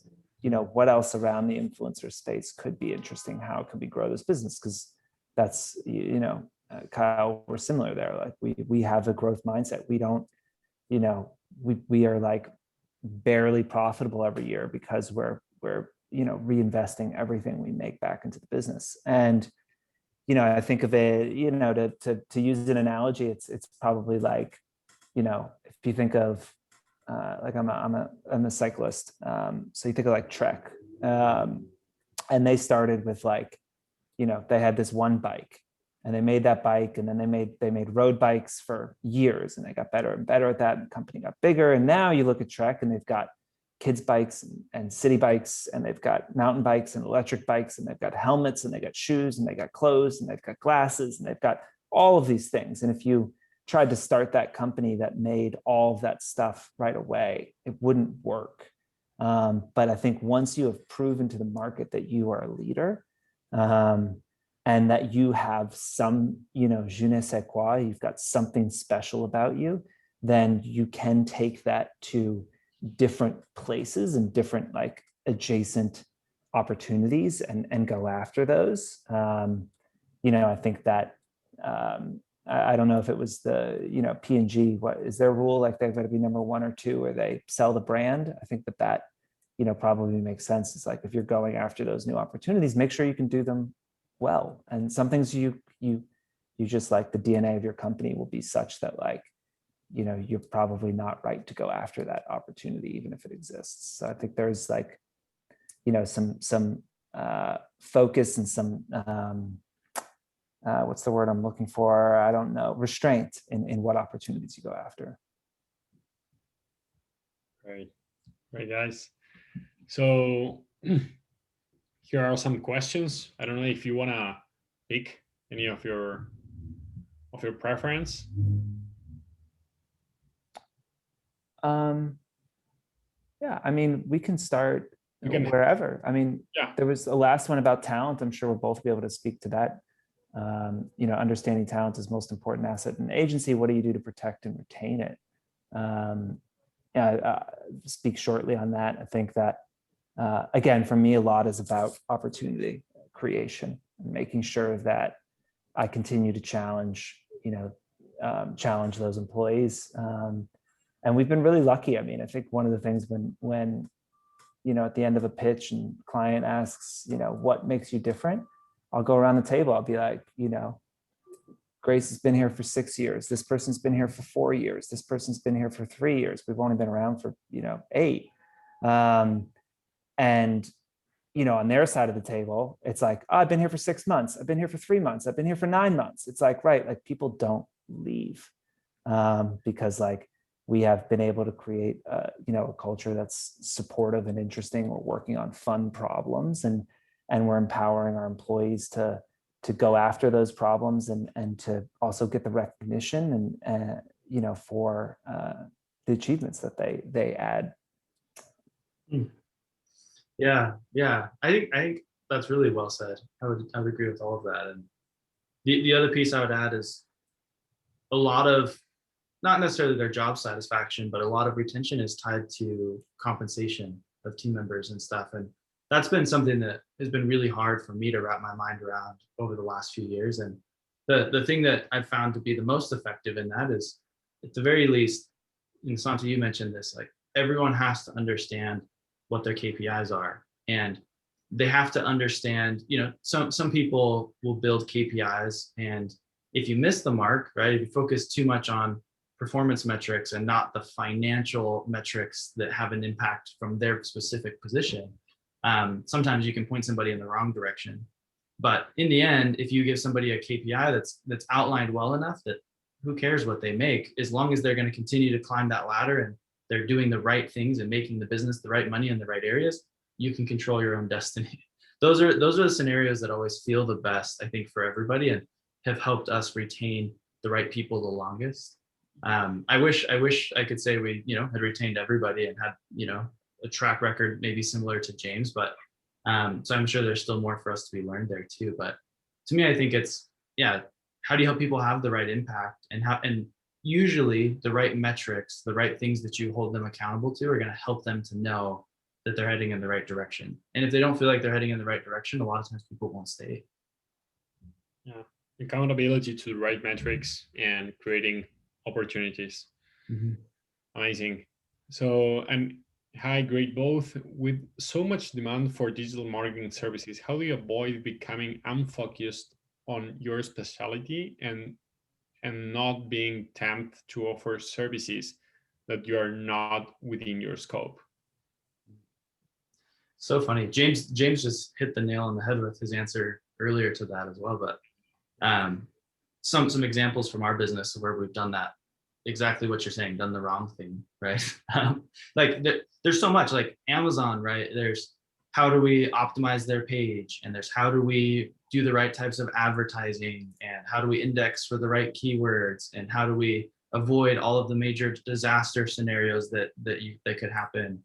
around the influencer space could be interesting? How could we grow this business? Because that's, you know, Kyle, we're similar there. Like we have a growth mindset. We don't, you know, we are like barely profitable every year because we're, you know, reinvesting everything we make back into the business. And, you know, I think of it, you know, to use an analogy, it's probably like, you know, if you think of like I'm a cyclist. So you think of like Trek, and they started with like, they had this one bike, and they made that bike, and then they made road bikes for years, and they got better and better at that, and the company got bigger. And now you look at Trek, and they've got kids bikes and city bikes, and they've got mountain bikes and electric bikes, and they've got helmets, and they got shoes, and they got clothes, and they've got glasses, and they've got all of these things. And if you tried to start that company that made all of that stuff right away, it wouldn't work. But I think once you have proven to the market that you are a leader, and that you have some, je ne sais quoi, you've got something special about you, then you can take that to different places and different like adjacent opportunities and go after those. I think that I don't know if it was the P&G, what is their rule, like they've got to be number 1 or 2 or they sell the brand. I think that probably makes sense. It's like if you're going after those new opportunities, make sure you can do them well. And some things you just like the DNA of your company will be such that like you're probably not right to go after that opportunity, even if it exists. So I think there's like, some focus and some, what's the word I'm looking for? I don't know, restraint in what opportunities you go after. Right, guys. So here are some questions. I don't know if you want to pick any of your preference. Yeah, I mean, we can start wherever. I mean, yeah. There was the last one about talent. I'm sure we'll both be able to speak to that. Understanding talent is most important asset in an agency. What do you do to protect and retain it? Speak shortly on that. I think that, again, for me, a lot is about opportunity creation and making sure that I continue to challenge those employees. And we've been really lucky. I mean, I think one of the things when at the end of a pitch and client asks, what makes you different? I'll go around the table. I'll be like, Grace has been here for 6 years. This person's been here for 4 years. This person's been here for 3 years. We've only been around for, 8. And, on their side of the table, it's like, I've been here for 6 months. I've been here for 3 months. I've been here for 9 months. It's like, right. Like people don't leave because like we have been able to create, a culture that's supportive and interesting. We're working on fun problems and we're empowering our employees to go after those problems and to also get the recognition and for the achievements that they add. Yeah. I think that's really well said. I would agree with all of that. And the other piece I would add is a lot of, not necessarily their job satisfaction, but a lot of retention is tied to compensation of team members and stuff. And that's been something that has been really hard for me to wrap my mind around over the last few years. And the thing that I've found to be the most effective in that is, at the very least, and Santi, you mentioned this, like everyone has to understand what their KPIs are. And they have to understand, some people will build KPIs, and if you miss the mark, right, if you focus too much on performance metrics and not the financial metrics that have an impact from their specific position, sometimes you can point somebody in the wrong direction. But in the end, if you give somebody a KPI that's outlined well enough, that who cares what they make, as long as they're going to continue to climb that ladder and they're doing the right things and making the business the right money in the right areas, you can control your own destiny. Those are the scenarios that always feel the best, I think, for everybody, and have helped us retain the right people the longest. I wish I could say we, had retained everybody and had, a track record maybe similar to James, but so I'm sure there's still more for us to be learned there too. But to me, I think it's, how do you help people have the right impact, and usually the right metrics, the right things that you hold them accountable to are going to help them to know that they're heading in the right direction. And if they don't feel like they're heading in the right direction, a lot of times people won't stay. Yeah, accountability to the right metrics and creating opportunities. Mm-hmm. Amazing. So, and hi, great both. With so much demand for digital marketing services, how do you avoid becoming unfocused on your specialty and not being tempted to offer services that you are not within your scope? So funny. James just hit the nail on the head with his answer earlier to that as well. But some examples from our business where we've done that, exactly what you're saying, done the wrong thing, right? Like there's so much, like Amazon, right? There's how do we optimize their page, and there's how do we do the right types of advertising, and how do we index for the right keywords, and how do we avoid all of the major disaster scenarios that could happen.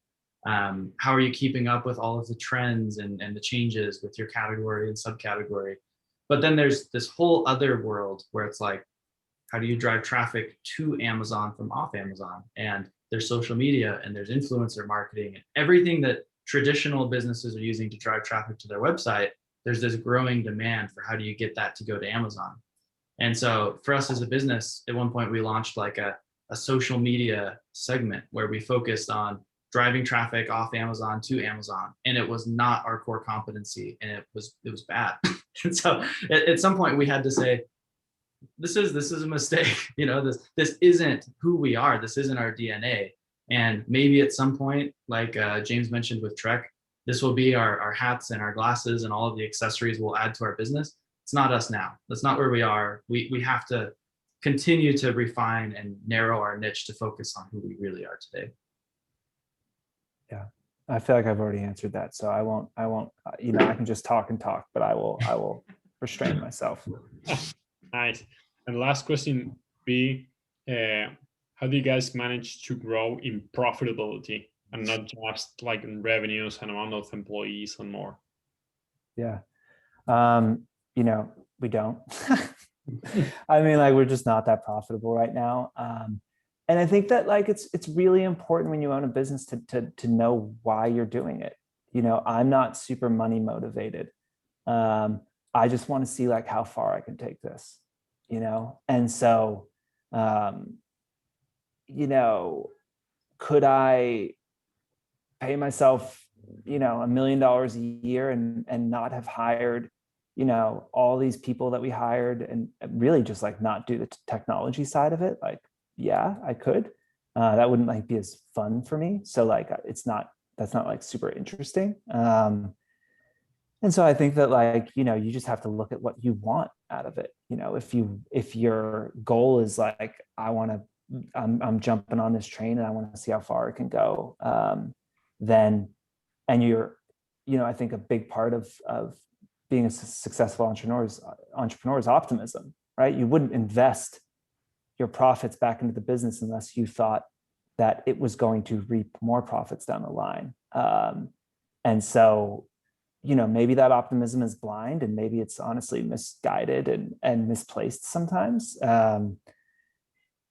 How are you keeping up with all of the trends and the changes with your category and subcategory? But then there's this whole other world where it's like, how do you drive traffic to Amazon from off Amazon? And there's social media, and there's influencer marketing, and everything that traditional businesses are using to drive traffic to their website. There's this growing demand for how do you get that to go to Amazon? And so for us as a business, at one point we launched like a social media segment where we focused on driving traffic off Amazon to Amazon. And it was not our core competency, and it was bad. And so at some point we had to say, this is a mistake. This isn't who we are. This isn't our DNA. And maybe at some point, like James mentioned with Trek, this will be our hats and our glasses and all of the accessories we'll add to our business. It's not us now. That's not where we are. We have to continue to refine and narrow our niche to focus on who we really are today. Yeah, I feel like I've already answered that, so I won't. I can just talk and talk, but I will restrain myself. Nice. And last question be, how do you guys manage to grow in profitability and not just like in revenues and amount of employees and more? Yeah. We don't. I mean, like, we're just not that profitable right now. And I think that like it's really important when you own a business to know why you're doing it. I'm not super money motivated. I just want to see like how far I can take this, and so could I pay myself $1 million a year and not have hired all these people that we hired, and really just like not do the technology side of it? Like, yeah, I could. That wouldn't like be as fun for me. So like that's not like super interesting. And so I think that like, you just have to look at what you want out of it. If your goal is like, I'm jumping on this train and I want to see how far it can go, then, and I think a big part of being a successful entrepreneur is optimism, right? You wouldn't invest your profits back into the business unless you thought that it was going to reap more profits down the line. And so, maybe that optimism is blind, and maybe it's honestly misguided and misplaced sometimes. And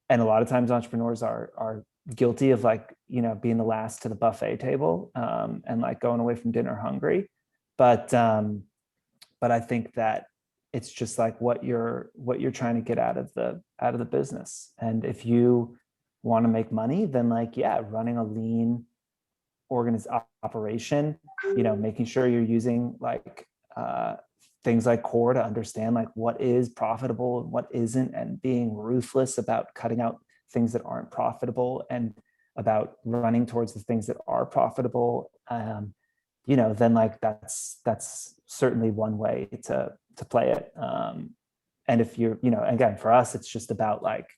a lot of times entrepreneurs are guilty of like, being the last to the buffet table, and like going away from dinner hungry. But I think that it's just like what you're trying to get out of the business. And if you want to make money, then like, yeah, running a lean operation, making sure you're using like things like core to understand like what is profitable and what isn't, and being ruthless about cutting out things that aren't profitable and about running towards the things that are profitable, then like that's certainly one way to play it. And if you're, again, for us, it's just about like,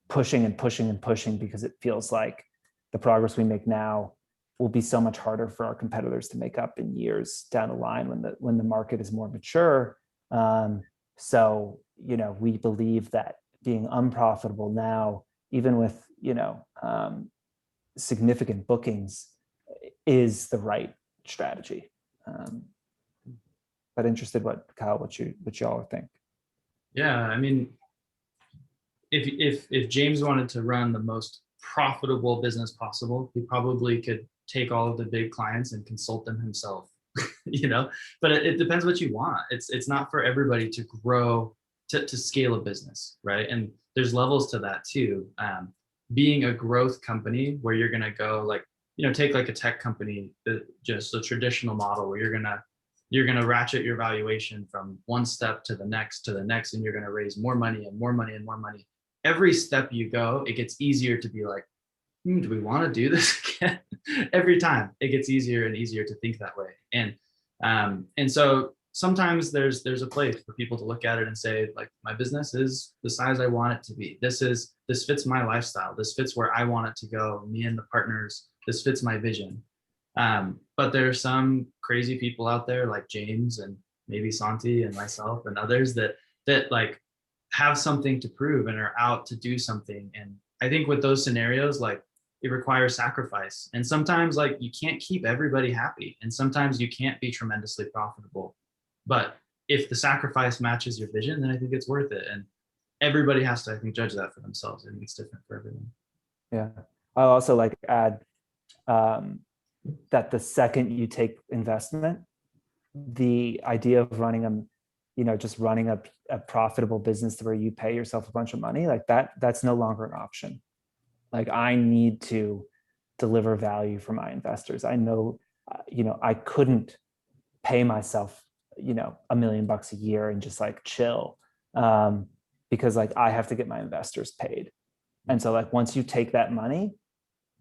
pushing and pushing and pushing, because it feels like the progress we make now will be so much harder for our competitors to make up in years down the line when the market is more mature. So, we believe that being unprofitable now, even with, significant bookings, is the right strategy. But interested Kyle, what y'all think? Yeah, I mean, if James wanted to run the most profitable business possible, he probably could take all of the big clients and consult them himself. But it depends what you want. It's not for everybody to grow to scale a business, right? And there's levels to that too. Being a growth company where you're gonna go like, take like a tech company, just a traditional model where you're gonna ratchet your valuation from one step to the next, and you're gonna raise more money and more money and more money. Every step you go, it gets easier to be like, do we want to do this again? Every time it gets easier and easier to think that way. And so sometimes there's a place for people to look at it and say, like, my business is the size I want it to be. This fits my lifestyle. This fits where I want it to go. Me and the partners, this fits my vision. But there's some crazy people out there like James and maybe Santi and myself and others that like have something to prove and are out to do something. And I think with those scenarios, like, it requires sacrifice. And sometimes, like, you can't keep everybody happy. And sometimes you can't be tremendously profitable. But if the sacrifice matches your vision, then I think it's worth it. And everybody has to, I think, judge that for themselves. I think it's different for everyone. Yeah. I'll also like add that the second you take investment, the idea of running just running a profitable business where you pay yourself a bunch of money, like that's no longer an option. Like, I need to deliver value for my investors. I know, I couldn't pay myself, $1 million a year and just like chill, because like I have to get my investors paid. And so like, once you take that money,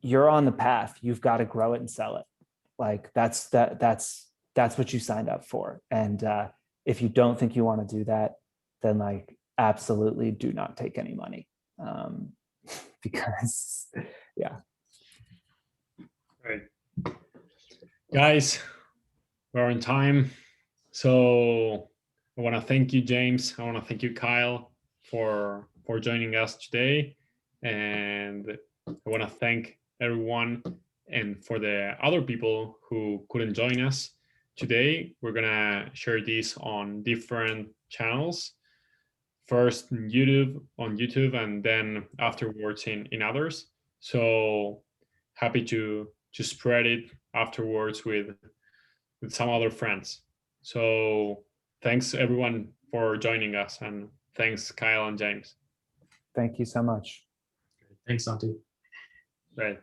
you're on the path. You've got to grow it and sell it. Like that's what you signed up for. And if you don't think you want to do that, then like absolutely do not take any money. Because yeah. Right. Guys, we're on time. So I want to thank you, James. I want to thank you, Kyle, for joining us today. And I want to thank everyone. And for the other people who couldn't join us today, we're going to share this on different channels. First on YouTube, and then afterwards in others. So happy to spread it afterwards with some other friends. So thanks everyone for joining us, and thanks Kyle and James. Thank you so much. Thanks, Santi. Right.